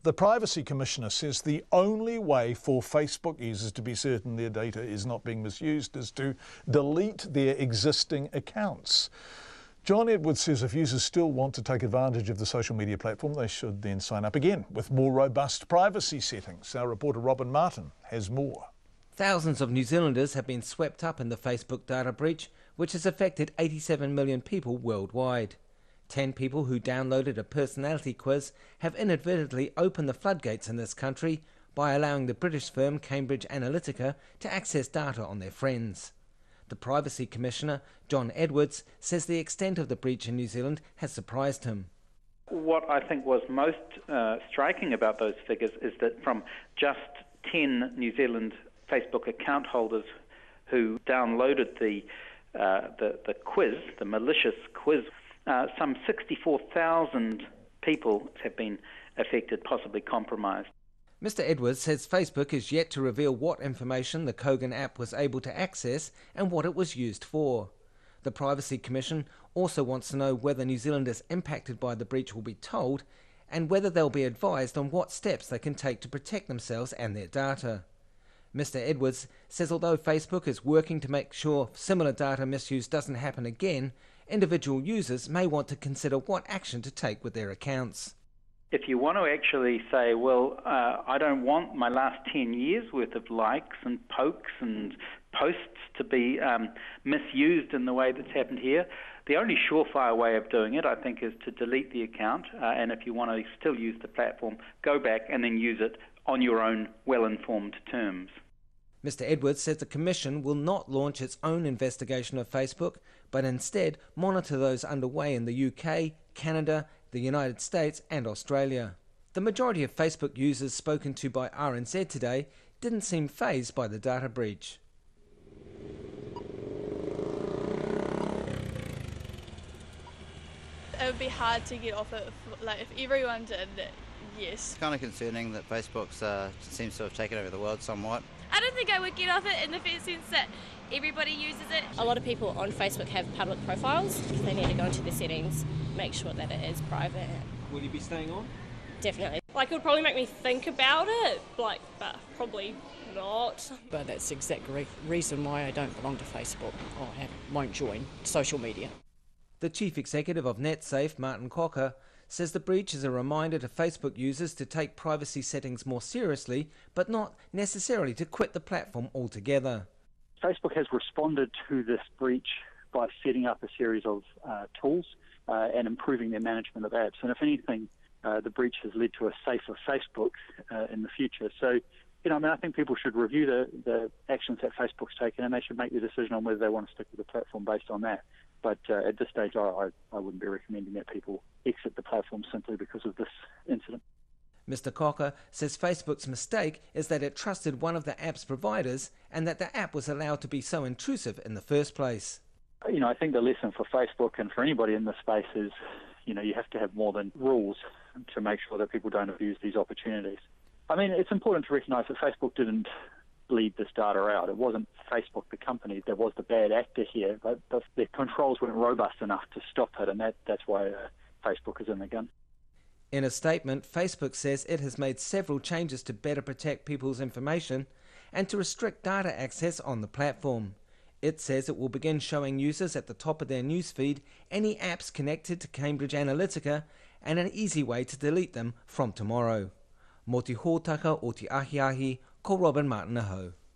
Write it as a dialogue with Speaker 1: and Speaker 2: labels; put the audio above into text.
Speaker 1: The Privacy Commissioner says the only way for Facebook users to be certain their data is not being misused is to delete their existing accounts. John Edwards says if users still want to take advantage of the social media platform, they should then sign up again with more robust privacy settings. Our reporter Robin Martin has more.
Speaker 2: Thousands of New Zealanders have been swept up in the Facebook data breach, which has affected 87 million people worldwide. 10 people who downloaded a personality quiz have inadvertently opened the floodgates in this country by allowing the British firm Cambridge Analytica to access data on their friends. The Privacy Commissioner, John Edwards, says the extent of the breach in New Zealand has surprised him.
Speaker 3: What I think was most striking about those figures is that from just 10 New Zealand Facebook account holders who downloaded the quiz, the malicious quiz, some 64,000 people have been affected, possibly compromised.
Speaker 2: Mr. Edwards says Facebook is yet to reveal what information the Kogan app was able to access and what it was used for. The Privacy Commission also wants to know whether New Zealanders impacted by the breach will be told and whether they'll be advised on what steps they can take to protect themselves and their data. Mr. Edwards says although Facebook is working to make sure similar data misuse doesn't happen again, individual users may want to consider what action to take with their accounts.
Speaker 3: If you want to actually say, well, I don't want my last 10 years worth of likes and pokes and posts to be misused in the way that's happened here, the only surefire way of doing it, I think, is to delete the account. And if you want to still use the platform, go back and then use it on your own well-informed terms.
Speaker 2: Mr. Edwards says the Commission will not launch its own investigation of Facebook, but instead monitor those underway in the UK, Canada, the United States and Australia. The majority of Facebook users spoken to by RNZ today didn't seem fazed by the data breach.
Speaker 4: It would be hard to get off it if everyone did, yes.
Speaker 5: It's kind of concerning that Facebook seems to have taken over the world somewhat.
Speaker 6: I don't think I would get off it in the sense that everybody uses it.
Speaker 7: A lot of people on Facebook have public profiles. They need to go into the settings, make sure that it is private.
Speaker 2: Will you be staying on?
Speaker 7: Definitely.
Speaker 8: It would probably make me think about it, but probably not.
Speaker 9: But that's the exact reason why I don't belong to Facebook or won't join social media.
Speaker 2: The Chief Executive of NetSafe, Martin Cocker, says the breach is a reminder to Facebook users to take privacy settings more seriously, but not necessarily to quit the platform altogether.
Speaker 10: Facebook has responded to this breach by setting up a series of tools and improving their management of apps. And if anything, the breach has led to a safer Facebook in the future. So, I think people should review the actions that Facebook's taken, and they should make the decision on whether they want to stick with the platform based on that. But at this stage, I wouldn't be recommending that people exit the platform simply because of this incident.
Speaker 2: Mr. Cocker says Facebook's mistake is that it trusted one of the app's providers and that the app was allowed to be so intrusive in the first place.
Speaker 10: I think the lesson for Facebook and for anybody in this space is, you have to have more than rules to make sure that people don't abuse these opportunities. It's important to recognise that Facebook didn't bleed this data out. It wasn't Facebook, the company, that was the bad actor here, but their controls weren't robust enough to stop it, and that's why Facebook is in the gun.
Speaker 2: In a statement, Facebook says it has made several changes to better protect people's information and to restrict data access on the platform. It says it will begin showing users at the top of their newsfeed any apps connected to Cambridge Analytica and an easy way to delete them from tomorrow. Mō te hōtaka o te ahiahi, ko Robin Martin Ahau.